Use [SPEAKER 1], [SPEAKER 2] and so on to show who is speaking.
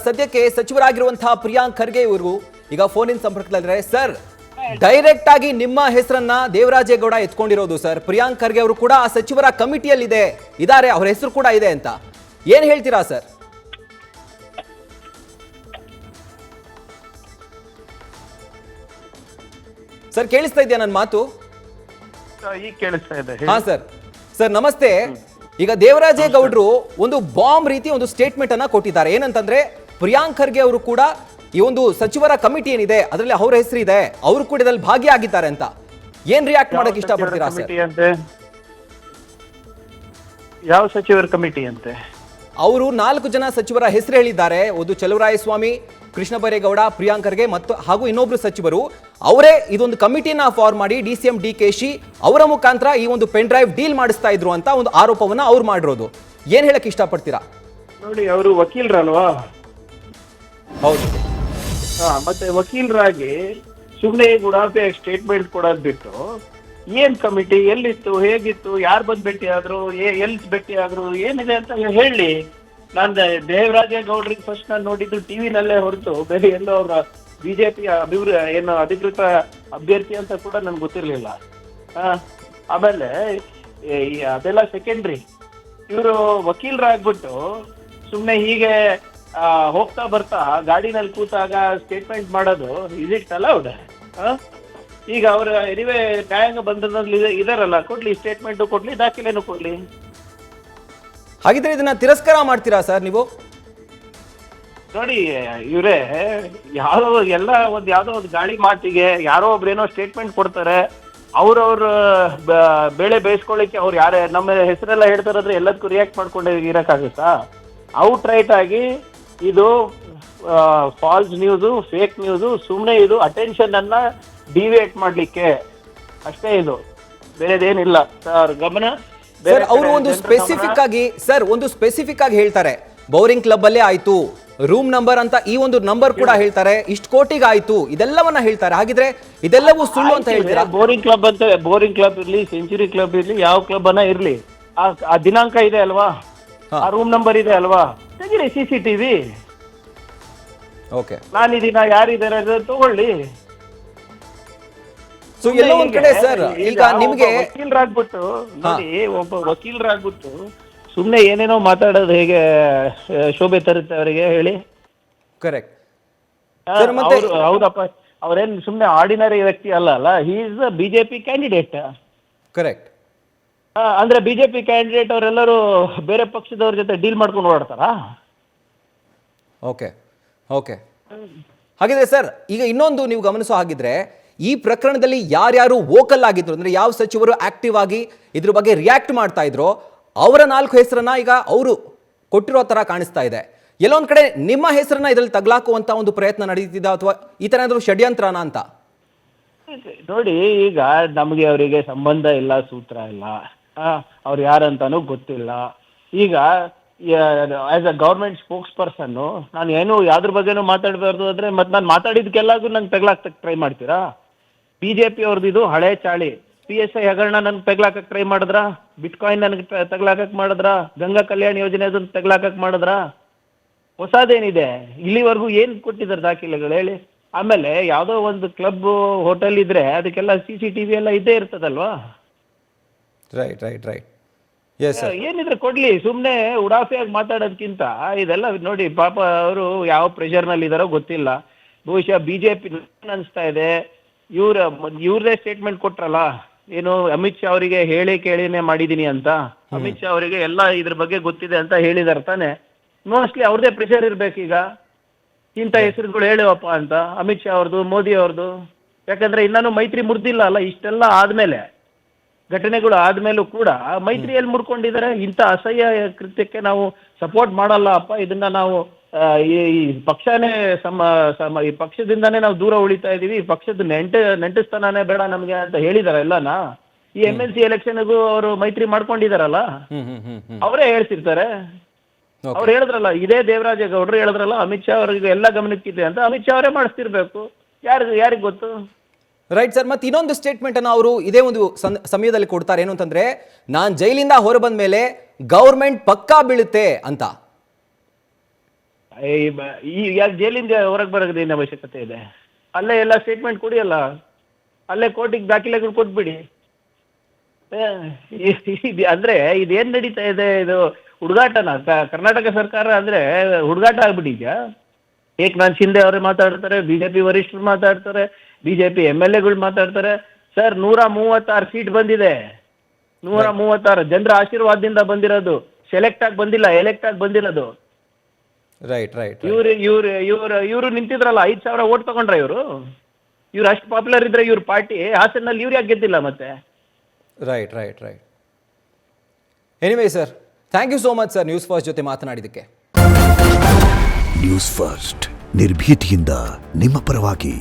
[SPEAKER 1] ಸದ್ಯಕ್ಕೆ ಸಚಿವರಾಗಿರುವಂತಹ ಪ್ರಿಯಾಂಕ್ ಖರ್ಗೆ ಇವರು ಈಗ ಫೋನ್ ಇನ್ ಸಂಪರ್ಕದಲ್ಲಿದ್ದಾರೆ. ಸರ್, ಡೈರೆಕ್ಟ್ ಆಗಿ ನಿಮ್ಮ ಹೆಸರನ್ನ ದೇವರಾಜೇಗೌಡ ಎತ್ಕೊಂಡಿರೋದು ಸರ್. ಪ್ರಿಯಾಂಕ್ ಖರ್ಗೆ ಅವರು ಕೂಡ ಆ ಸಚಿವರ ಕಮಿಟಿಯಲ್ಲಿ ಇದ್ದಾರೆ, ಅವರ ಹೆಸರು ಕೂಡ ಇದೆ ಅಂತ ಏನ್ ಹೇಳ್ತೀರಾ ಸರ್? ಸರ್ ಕೇಳಿಸ್ತಾ ಇದೆಯಾ ನನ್ನ ಮಾತು?
[SPEAKER 2] ಈಗ ಕೇಳಿಸ್ತಾ ಇದೆ.
[SPEAKER 1] ಹಾ ಸರ್. ಸರ್ ನಮಸ್ತೆ. ಈಗ ದೇವರಾಜೇಗೌಡರು ಒಂದು ಬಾಂಬ್ ರೀತಿ ಒಂದು ಸ್ಟೇಟ್ಮೆಂಟ್ ಅನ್ನ ಕೊಟ್ಟಿದ್ದಾರೆ. ಏನಂತಂದ್ರೆ ಪ್ರಿಯಾಂಕ್ ಖರ್ಗೆ ಅವರು ಕೂಡ ಈ ಒಂದು ಸಚಿವರ ಕಮಿಟಿ ಏನಿದೆ ಅದರಲ್ಲಿ ಅವರ ಹೆಸರು ಇದೆ, ಅವರು ಕೂಡ ಇದರಲ್ಲಿ ಭಾಗಿಯಾಗಿದ್ದಾರೆ ಅಂತ. ಏನ್ ರಿಯಾಕ್ಟ್ ಮಾಡಕ್ಕೆ ಇಷ್ಟಪಡ್ತೀರಾ ಸರ್?
[SPEAKER 2] ಯಾವ ಸಚಿವರ ಕಮಿಟಿ ಅಂತೆ?
[SPEAKER 1] ಅವರು 4 ಜನ ಸಚಿವರ ಹೆಸರು ಹೇಳಿದ್ದಾರೆ. ಒಂದು ಚಲುವರಾಯಸ್ವಾಮಿ, ಕೃಷ್ಣ ಬೈರೇಗೌಡ, ಪ್ರಿಯಾಂಕ್ ಖರ್ಗೆ ಮತ್ತು ಹಾಗೂ ಇನ್ನೊಬ್ರು ಸಚಿವರು. ಅವರೇ ಇದೊಂದು ಕಮಿಟಿನ ಫಾರ್ಮ್ ಮಾಡಿ DCM DKC ಅವರ ಮುಖಾಂತರ ಈ ಒಂದು ಪೆನ್ ಡ್ರೈವ್ ಡೀಲ್ ಮಾಡಿಸ್ತಾ ಇದ್ರು ಅಂತ ಒಂದು ಆರೋಪವನ್ನ ಅವ್ರು ಮಾಡಿರೋದು. ಏನ್ ಹೇಳಕ್ ಇಷ್ಟಪಡ್ತೀರಾ?
[SPEAKER 2] ನೋಡಿ, ಅವರು ವಕೀಲರಲ್ವಾ?
[SPEAKER 1] ಹೌದು.
[SPEAKER 2] ಮತ್ತೆ ವಕೀಲರಾಗಿ ಸುಮ್ಮನೆ ಉಡಾಫೆ ಸ್ಟೇಟ್ಮೆಂಟ್ ಕೊಡೋದ್ ಬಿಟ್ಟು ಏನ್ ಕಮಿಟಿ, ಎಲ್ಲಿತ್ತು, ಹೇಗಿತ್ತು, ಯಾರು ಬಂದ್ ಭೇಟಿ ಆದ್ರು, ಎಲ್ಲಿ ಭೇಟಿ ಆದ್ರು, ಏನಿದೆ ಅಂತ ಹೇಳಿ. ನಾನ್ ದೇವರಾಜೇಗೌಡ್ರಿಗೆ ಫಸ್ಟ್ ನಾನು ನೋಡಿದ್ದು ಟಿವಿನಲ್ಲೇ ಹೊರತು ಬೇರೆ ಎಲ್ಲೋ ಅವ್ರ ಬಿಜೆಪಿ ಏನು ಅಧಿಕೃತ ಅಭ್ಯರ್ಥಿ ಅಂತ ಕೂಡ ನನ್ಗೆ ಗೊತ್ತಿರ್ಲಿಲ್ಲ. ಆಮೇಲೆ ಅದೆಲ್ಲ ಸೆಕೆಂಡ್ರಿ. ಇವರು ವಕೀಲರಾಗ್ಬಿಟ್ಟು ಸುಮ್ನೆ ಹೀಗೆ ಹೋಗ್ತಾ ಬರ್ತಾ ಗಾಡಿನಲ್ಲಿ ಕೂತಾಗ ಸ್ಟೇಟ್ಮೆಂಟ್ ಮಾಡೋದು ಇಸ್ ಇಟ್ ಅಲೌಡ್? ಈಗ ಅವ್ರ ಎನಿವೆ ನ್ಯಾಯಾಂಗ ಬಂಧನದಲ್ಲಿ ಇದಾರಲ್ಲ, ಕೊಡ್ಲಿ ಸ್ಟೇಟ್ಮೆಂಟ್ ಕೊಡ್ಲಿ, ದಾಖಲೆನೂ ಕೊಡ್ಲಿ.
[SPEAKER 1] ಹಾಗಿದ್ರೆ ಇದನ್ನ ತಿರಸ್ಕಾರ ಮಾಡ್ತೀರಾ ಸರ್ ನೀವು?
[SPEAKER 2] ನೋಡಿ ಇವ್ರೆ, ಯಾವ್ದೋ ಒಂದು ಗಾಳಿ ಮಾತಿಗೆ ಯಾರೋ ಒಬ್ರೇನೋ ಸ್ಟೇಟ್ಮೆಂಟ್ ಕೊಡ್ತಾರೆ. ಅವ್ರವ್ರ ಬೆಳೆ ಬೇಯಿಸ್ಕೊಳ್ಳಿಕ್ಕೆ ಅವ್ರು ಯಾರೇ ನಮ್ಮ ಹೆಸರೆಲ್ಲ ಹೇಳ್ತಾರಾದ್ರೆ ಎಲ್ಲದಕ್ಕೂ ರಿಯಾಕ್ಟ್ ಮಾಡ್ಕೊಂಡು ಇರಕ್ಕಾಗುತ್ತಾ? ಔಟ್ ರೈಟ್ ಆಗಿ ಇದು ಫಾಲ್ಸ್ ನ್ಯೂಸು, ಫೇಕ್ ನ್ಯೂಸು, ಸುಮ್ಮನೆ ಇದು ಅಟೆನ್ಷನ್ ಅನ್ನ ಡಿವಿಯೇಟ್ ಮಾಡ್ಲಿಕ್ಕೆ ಅಷ್ಟೇ, ಇದು ಬೇರೆದೇನಿಲ್ಲ ಸರ್. ಗಮನ
[SPEAKER 1] ಸರ್, ಅವರು ಒಂದು ಸ್ಪೆಸಿಫಿಕ್ ಆಗಿ ಹೇಳ್ತಾರೆ, ಬೌರಿಂಗ್ ಕ್ಲಬ್ ಅಲ್ಲೇ ಆಯ್ತು, ರೂಮ್ ನಂಬರ್ ಅಂತ ಈ ಒಂದು ನಂಬರ್ ಕೂಡ ಹೇಳ್ತಾರೆ, ಇಷ್ಟು ಕೋಟಿಗೆ ಆಯ್ತು, ಇದೆಲ್ಲವನ್ನ ಹೇಳ್ತಾರೆ. ಹಾಗಿದ್ರೆ ಇದೆಲ್ಲವೂ ಸುಳ್ಳು ಅಂತ ಹೇಳ್ತೀರಾ?
[SPEAKER 2] ಬೋರಿಂಗ್ ಕ್ಲಬ್ ಇರ್ಲಿ, ಸೆಂಚುರಿ ಕ್ಲಬ್ ಇರ್ಲಿ, ಯಾವ ಕ್ಲಬ್ ಅನ್ನ ಇರ್ಲಿ, ಆ ದಿನಾಂಕ ಇದೆ ಅಲ್ವಾ, ಆ ರೂಮ್ ನಂಬರ್ ಇದೆ ಅಲ್ವಾ, ತೆಗಿರಿ CCTV.
[SPEAKER 1] ಓಕೆ,
[SPEAKER 2] ನಾನಿದೀನ, ಯಾರಿದ್ದಾರೆ ತಗೊಳ್ಳಿ.
[SPEAKER 1] ಸೊ ಎಲ್ಲೋ ಒಂದ್ ಕಡೆ ಸರ್, ಈಗ ನಿಮ್ಗೆ
[SPEAKER 2] ವಕೀಲರಾಗ್ಬಿಟ್ಟು ನೋಡಿ, ಒಬ್ಬ ವಕೀಲರಾಗ್ಬಿಟ್ಟು ಸುಮ್ನೆ ಏನೇನೋ ಮಾತಾಡೋದು ಹೇಗೆ ಶೋಭೆ ತರುತ್ತೆ ಅವರಿಗೆ ಹೇಳಿ?
[SPEAKER 1] ಕರೆಕ್ಟ್.
[SPEAKER 2] ಹೌದಪ್ಪ, ಅವ್ರೇನ್ ಸುಮ್ನೆ ಆರ್ಡಿನರಿ ವ್ಯಕ್ತಿ ಅಲ್ಲ, he is a BJP candidate.
[SPEAKER 1] Correct.
[SPEAKER 2] ಅಂದ್ರೆ ಬಿಜೆಪಿ ಕ್ಯಾಂಡಿಡೇಟ್ ಅವರೆಲ್ಲರೂ ಬೇರೆ ಪಕ್ಷದವ್ರ ಜೊತೆ ಡೀಲ್ ಮಾಡ್ಕೊಂಡು ಓಡಾಡ್ತಾರಾ?
[SPEAKER 1] Okay okay. ಹಾಗಿದ್ರೆ ಸರ್, ಈಗ ಇನ್ನೊಂದು ನೀವು ಗಮನಿಸೋ ಹಾಗಿದ್ರೆ ಈ ಪ್ರಕರಣದಲ್ಲಿ ಯಾರ್ಯಾರು ವೋಕಲ್ ಆಗಿದ್ರು, ಅಂದ್ರೆ ಯಾವ ಸಚಿವರು ಆಕ್ಟಿವ್ ಆಗಿ ಇದ್ರ ಬಗ್ಗೆ ರಿಯಾಕ್ಟ್ ಮಾಡ್ತಾ ಇದ್ರು, ಅವರ 4 ಹೆಸರನ್ನ ಈಗ ಅವರು ಕೊಟ್ಟಿರೋ ತರ ಕಾಣಿಸ್ತಾ ಇದೆ. ಎಲ್ಲೊಂದ್ ಕಡೆ ನಿಮ್ಮ ಹೆಸರನ್ನ ಇದ್ರಲ್ಲಿ ತಗ್ಲಾಕುವಂತ ಒಂದು ಪ್ರಯತ್ನ ನಡೀತಿದ್ದ ಅಥವಾ ಈ ತರ ಏನಾದ್ರು ಷಡ್ಯಂತ್ರನ ಅಂತ?
[SPEAKER 2] ನೋಡಿ, ಈಗ ನಮಗೆ ಅವರಿಗೆ ಸಂಬಂಧ ಇಲ್ಲ, ಸೂತ್ರ ಇಲ್ಲ, ಅವ್ರು ಯಾರಂತಾನು ಗೊತ್ತಿಲ್ಲ. ಈಗ as a government spokes person ನಾನು ಏನು ಯಾವ್ದ್ರ ಬಗ್ಗೆನೂ ಮಾತಾಡಬಾರ್ದು ಅಂದ್ರೆ ಮತ್ತೆ ನಾನು ಮಾತಾಡಿದ್ಕೆಲ್ಲಾಗೂ ನಂಗೆ ತೆಗ್ಲಾಕ್ತಕ್ಕೆ ಟ್ರೈ ಮಾಡ್ತೀರಾ? ಬಿಜೆಪಿ ಅವ್ರದ್ದು ಇದು ಹಳೆ ಚಾಳಿ. PSI ಹಗರಣ ನನ್ಗೆ ತೆಗ್ಲಾಕಕ್ಕೆ ಟ್ರೈ ಮಾಡಿದ್ರ, ಬಿಟ್ಕಾಯಿನ್ ನನಗೆ ತೆಗ್ಲಾಕಕ್ ಮಾಡಿದ್ರ, ಗಂಗಾ ಕಲ್ಯಾಣ ಯೋಜನೆ ಅದನ್ನ ತೆಗ್ಲಾಕಕ್ ಮಾಡಿದ್ರ, ಹೊಸದೇನಿದೆ? ಇಲ್ಲಿವರೆಗೂ ಏನ್ ಕೊಟ್ಟಿದ್ದಾರೆ ದಾಖಲೆಗಳು ಹೇಳಿ? ಆಮೇಲೆ ಯಾವ್ದೋ ಒಂದು ಕ್ಲಬ್ ಹೋಟೆಲ್ ಇದ್ರೆ ಅದಕ್ಕೆಲ್ಲ CCTV ಎಲ್ಲ ಇದ್ದೇ ಇರ್ತದಲ್ವಾ?
[SPEAKER 1] Right right right.
[SPEAKER 2] ಏನಿದ್ರೆ ಕೊಡ್ಲಿ, ಸುಮ್ನೆ ಉಡಾಫಿಯಾಗಿ ಮಾತಾಡೋದಕ್ಕಿಂತ ಇದೆಲ್ಲ ನೋಡಿ. ಪಾಪ ಅವರು ಯಾವ ಪ್ರೆಷರ್ ನಲ್ಲಿ ಇದಾರೋ ಗೊತ್ತಿಲ್ಲ. ಬಹುಶಃ ಬಿಜೆಪಿ ಅನಿಸ್ತಾ ಇದೆ, ಇವ್ರದೇ ಸ್ಟೇಟ್ಮೆಂಟ್ ಕೊಟ್ರಲ್ಲ, ಏನು ಅಮಿತ್ ಶಾ ಅವರಿಗೆ ಹೇಳಿ ಕೇಳಿನೇ ಮಾಡಿದೀನಿ ಅಂತ. ಅಮಿತ್ ಶಾ ಅವರಿಗೆ ಎಲ್ಲ ಇದ್ರ ಬಗ್ಗೆ ಗೊತ್ತಿದೆ ಅಂತ ಹೇಳಿದಾರೆ ತಾನೆ. ಮೋಸ್ಟ್ಲಿ ಅವ್ರದೇ ಪ್ರೆಷರ್ ಇರ್ಬೇಕೀಗ, ಇಂಥ ಹೆಸರುಗಳು ಹೇಳುವಪ್ಪ ಅಂತ, ಅಮಿತ್ ಶಾ ಅವ್ರದ್ದು, ಮೋದಿ ಅವ್ರದ್ದು. ಯಾಕಂದ್ರೆ ಇನ್ನೂ ಮೈತ್ರಿ ಮುರಿದಿಲ್ಲ ಅಲ್ಲ, ಇಷ್ಟೆಲ್ಲ ಆದ್ಮೇಲೆ, ಘಟನೆಗಳು ಆದ್ಮೇಲೂ ಕೂಡ ಮೈತ್ರಿಯಲ್ಲಿ ಮುರ್ಕೊಂಡಿದ್ದಾರೆ. ಇಂಥ ಅಸಹ್ಯ ಕೃತ್ಯಕ್ಕೆ ನಾವು ಸಪೋರ್ಟ್ ಮಾಡಲ್ಲ ಅಪ್ಪ, ಇದನ್ನ ನಾವು ಈ ಪಕ್ಷನೇ ಈ ಪಕ್ಷದಿಂದಾನೇ ನಾವು ದೂರ ಉಳಿತಾ ಇದೀವಿ, ಈ ಪಕ್ಷದ ನೆಂಟಸ್ಥಾನನೇ ಬೇಡ ನಮ್ಗೆ ಅಂತ ಹೇಳಿದಾರೆ ಎಲ್ಲಾನ. ಈ MLC ಎಲೆಕ್ಷನ್ಗೂ ಅವರು ಮೈತ್ರಿ ಮಾಡ್ಕೊಂಡಿದಾರಲ್ಲ, ಅವರೇ ಹೇಳ್ತಿರ್ತಾರೆ. ಅವ್ರು ಹೇಳಿದ್ರಲ್ಲ, ಇದೇ ದೇವರಾಜೇಗೌಡರು ಹೇಳಿದ್ರಲ್ಲ, ಅಮಿತ್ ಶಾ ಅವ್ರಿಗೆ ಎಲ್ಲ ಗಮನಕ್ಕಿದೆ ಅಂತ. ಅಮಿತ್ ಶಾ ಅವರೇ ಮಾಡಿಸ್ತಿರ್ಬೇಕು, ಯಾರಿಗ್ ಗೊತ್ತು?
[SPEAKER 1] Right sir. ಮತ್ತೆ ಇನ್ನೊಂದು ಸ್ಟೇಟ್ಮೆಂಟ್ ಅನ್ನು ಅವರು ಇದೇ ಒಂದು ಸಮಯದಲ್ಲಿ ಕೊಡ್ತಾರೆ, ಏನು ಅಂತಂದ್ರೆ, ನಾನ್ ಜೈಲಿಂದ ಹೊರ ಬಂದ ಮೇಲೆ ಗೌರ್ಮೆಂಟ್ ಪಕ್ಕಾ ಬೀಳುತ್ತೆ ಅಂತ.
[SPEAKER 2] ಈ ಯಾಕೆ ಜೈಲಿಂದ ಹೊರಗೆ ಬರೋದು ಏನು ಅವಶ್ಯಕತೆ ಇದೆ? ಅಲ್ಲೇ ಎಲ್ಲ ಸ್ಟೇಟ್ಮೆಂಟ್ ಕೊಡಿ ಅಲ್ಲ, ಅಲ್ಲೇ ಕೋರ್ಟಿಗೆ ದಾಖಲೆಗಳು ಕೊಟ್ಬಿಡಿ. ಅಂದ್ರೆ ಇದೇನ್ ನಡೀತಾ ಇದೆ? ಇದು ಹುಡುಗಾಟನ? ಕರ್ನಾಟಕ ಸರ್ಕಾರ ಅಂದ್ರೆ ಹುಡುಗಾಟ ಆಗ್ಬಿಟ್ಟಿದ್ಯಾ? ಏಕನಾಥ್ ಶಿಂದೆ ಅವರು ಮಾತಾಡ್ತಾರೆ, ಬಿಜೆಪಿ ವರಿಷ್ಠರು ಮಾತಾಡ್ತಾರೆ, ಬಿಜೆಪಿ MLA ಮಾತಾಡ್ತಾರೆ. ಸರ್ 136 ಸೀಟ್ ಬಂದಿದೆ, 136 ಜನರ ಆಶೀರ್ವಾದದಿಂದ ಬಂದಿರೋದು, ಸೆಲೆಕ್ಟ್ ಆಗಿ ಬಂದಿಲ್ಲ, ಎಲೆಕ್ಟ್ ಆಗಿ ಬಂದಿರೋದು.
[SPEAKER 1] ರೈಟ್
[SPEAKER 2] ಇವರು ನಿಂತಿದ್ರಲ್ಲ, 5,000 ಓಟ್ ತಗೊಂಡ್ರ ಇವರು ಅಷ್ಟು ಪಾಪ್ಯುಲರ್ ಇದ್ರೆ ಇವ್ರ ಪಾರ್ಟಿ ಹಾಸನಲ್ಲಿ ಇವ್ರು ಯಾಕೆ ಗೆದ್ದಿಲ್ಲ ಮತ್ತೆ?
[SPEAKER 1] Right anyway sir, thank you so much sir News First ಜೊತೆ ಮಾತನಾಡಿದ್ದಕ್ಕೆ.
[SPEAKER 3] ನ್ಯೂಸ್ ಫಸ್ಟ್ ನಿರ್ಭೀತಿಯಿಂದ ನಿಮ್ಮ ಪರವಾಗಿ.